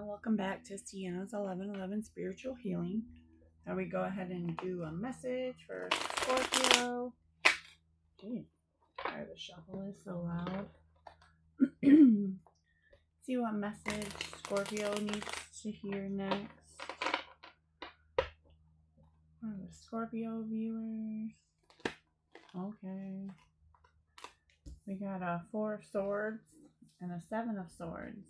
Welcome back to Sienna's 1111 Spiritual Healing. Now we go ahead and do a message for Scorpio. Sorry, the shuffle is so loud. See what message Scorpio needs to hear next. For the Scorpio viewers. Okay. We got a 4 of Swords and a 7 of Swords.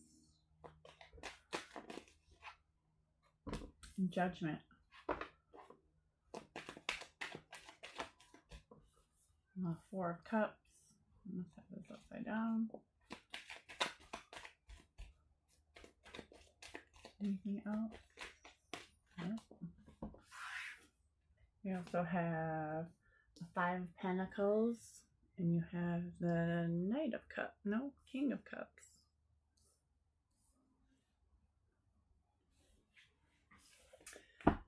Judgment. A 4 of Cups. I'm going to set this upside down. Anything else? No. We also have the 5 of Pentacles. And you have the Knight of Cups. No, King of Cups.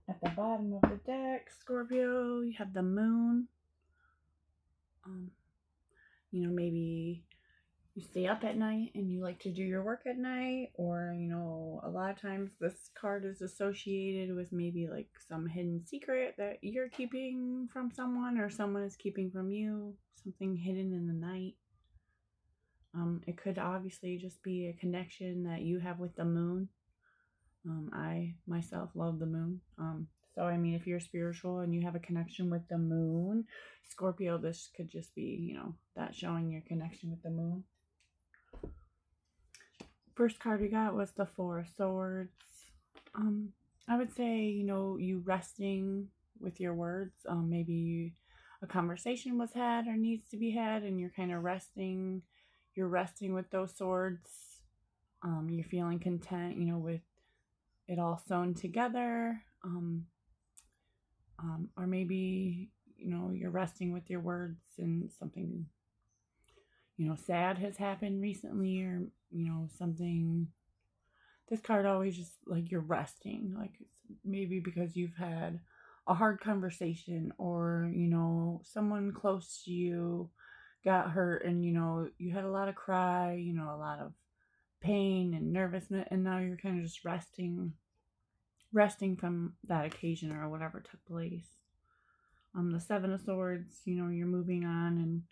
At the bottom of the deck, Scorpio, you have the Moon. Maybe you stay up at night and you like to do your work at night, or, a lot of times this card is associated with maybe like some hidden secret that you're keeping from someone or someone is keeping from you, something hidden in the night. It could obviously just be a connection that you have with the moon. I myself love the moon. So if you're spiritual and you have a connection with the moon, Scorpio, this could just be, that showing your connection with the moon. First card we got was the 4 of Swords. I would say, you resting with your words. Maybe a conversation was had or needs to be had, and you're kind of resting. You're resting with those swords. You're feeling content, with it all sewn together. Or maybe, you're resting with your words and something, sad has happened recently, or, something. This card always just like you're resting, like maybe because you've had a hard conversation, or, someone close to you got hurt and, you had a lot of cry, a lot of pain and nervousness, and now you're kind of just resting from that occasion or whatever took place. The 7 of Swords, you're moving on and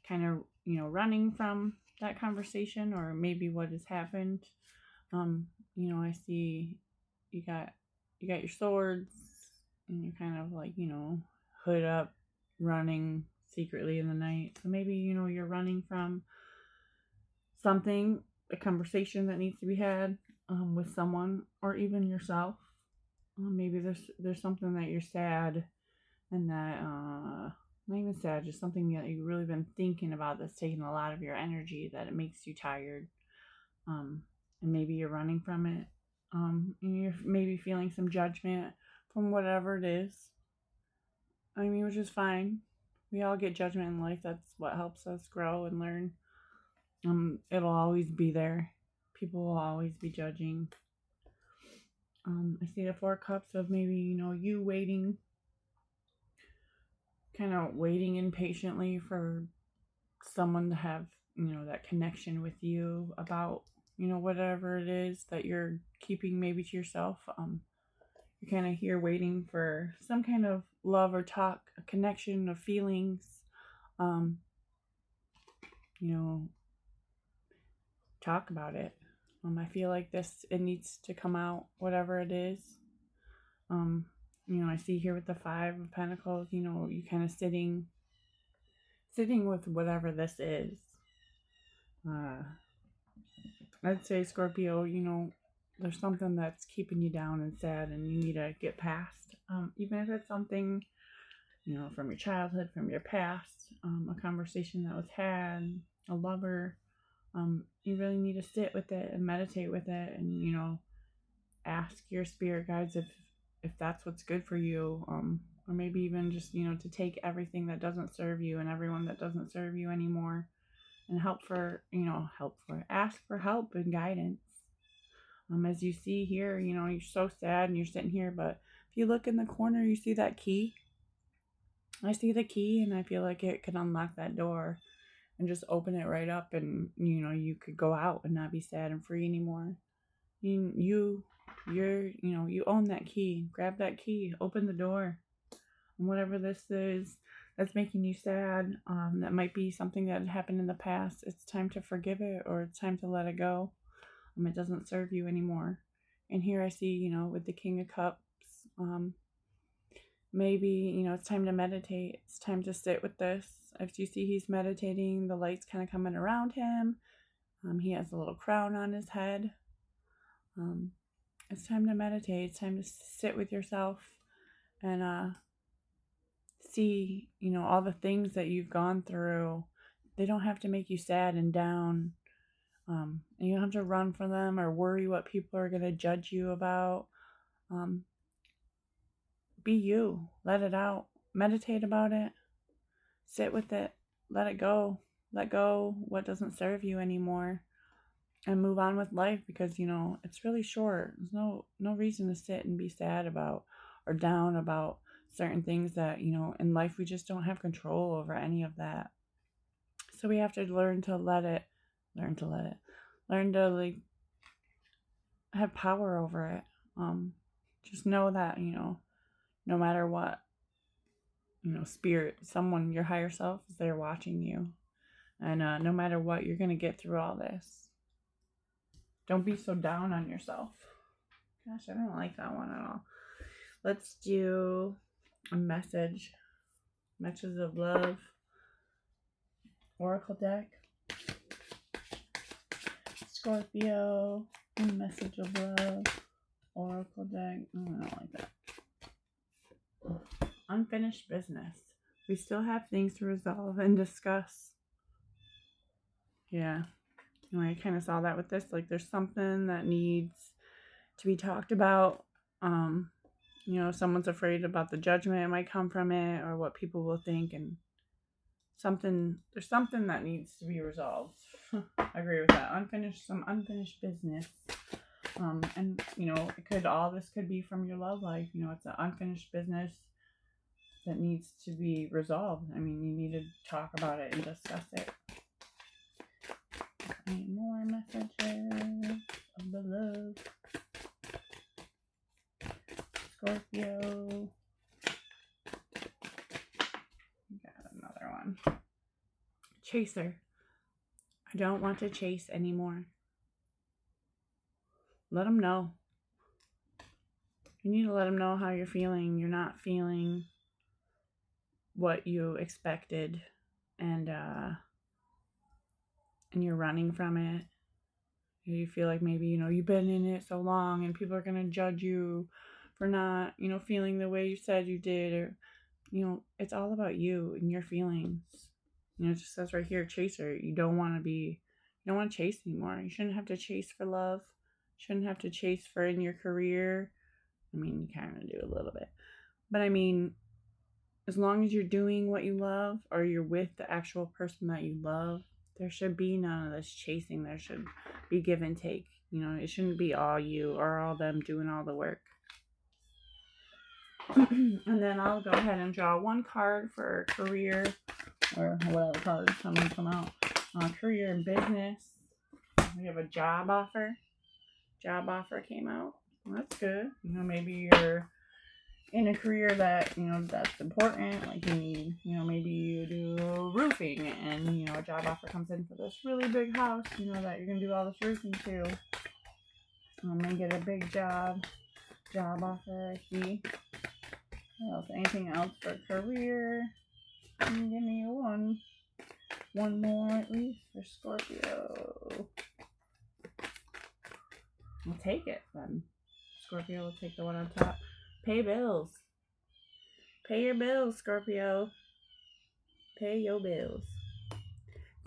kind of, running from that conversation or maybe what has happened. I see you got your swords and you're kind of like, hood up, running secretly in the night. So maybe, you're running from something, a conversation that needs to be had with someone or even yourself. Maybe there's something that you're sad and that, not even sad, just something that you've really been thinking about that's taking a lot of your energy, that it makes you tired. And maybe you're running from it. And you're maybe feeling some judgment from whatever it is. Which is fine. We all get judgment in life. That's what helps us grow and learn. It'll always be there. People will always be judging. I see the 4 cups of maybe, you waiting, kind of waiting impatiently for someone to have, that connection with you about, whatever it is that you're keeping maybe to yourself. You're kind of here waiting for some kind of love or talk, a connection of feelings, talk about it. I feel like it needs to come out, whatever it is. I see here with the 5 of Pentacles, you kind of sitting with whatever this is. I'd say, Scorpio, there's something that's keeping you down and sad and you need to get past. Even if it's something, from your childhood, from your past, a conversation that was had, a lover. You really need to sit with it and meditate with it and, ask your spirit guides if that's what's good for you. Or maybe even just, to take everything that doesn't serve you and everyone that doesn't serve you anymore and ask for help and guidance. As you see here, you're so sad and you're sitting here, but if you look in the corner, you see that key. I see the key and I feel like it could unlock that door and just open it right up, and you could go out and not be sad and free anymore. You own that key. Grab that key. Open the door. And whatever this is that's making you sad, that might be something that happened in the past. It's time to forgive it, or it's time to let it go. It doesn't serve you anymore. And here I see, with the King of Cups, maybe, it's time to meditate. It's time to sit with this. If you see he's meditating, the light's kind of coming around him. He has a little crown on his head. It's time to meditate. It's time to sit with yourself and see, all the things that you've gone through. They don't have to make you sad and down. And you don't have to run from them or worry what people are going to judge you about. Be you. Let it out. Meditate about it. Sit with it. Let it go. Let go what doesn't serve you anymore. And move on with life, because, it's really short. There's no reason to sit and be sad about or down about certain things that, in life we just don't have control over any of that. So we have to learn to have power over it. Just know that, no matter what, spirit, someone, your higher self is there watching you. And no matter what, you're going to get through all this. Don't be so down on yourself. Gosh, I don't like that one at all. Let's do a message. Messages of love. Oracle deck. Scorpio. Message of love. Oracle deck. I don't like that. Unfinished business. We still have things to resolve and discuss. Yeah. I kind of saw that with this. Like, there's something that needs to be talked about. Someone's afraid about the judgment that might come from it, or what people will think, and there's something that needs to be resolved. I agree with that. Some unfinished business. And this could be from your love life. It's an unfinished business that needs to be resolved. You need to talk about it and discuss it. Any more messages of the love. Scorpio. Got another one. Chaser. I don't want to chase anymore. Let them know. You need to let them know how you're feeling. You're not feeling what you expected, and you're running from it. You feel like maybe, you've been in it so long and people are going to judge you for not, feeling the way you said you did, or, it's all about you and your feelings. It just says right here, chaser. You don't want to chase anymore. You shouldn't have to chase for love. You shouldn't have to chase for in your career. You kind of do a little bit. But as long as you're doing what you love, or you're with the actual person that you love, there should be none of this chasing. There should be give and take. It shouldn't be all you or all them doing all the work. And then I'll go ahead and draw one card for career, or whatever card come out. Career and business. We have a job offer. Job offer came out. Well, that's good. Maybe you're in a career that, that's important. Like you need, maybe you do roofing, and, a job offer comes in for this really big house, that you're going to do all this roofing to. And get a big job offer, I see. What else? Anything else for career? Give me one more at least for Scorpio. We'll take it then. Scorpio will take the one on top. Pay bills. Pay your bills, Scorpio. Pay your bills.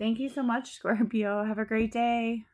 Thank you so much, Scorpio. Have a great day.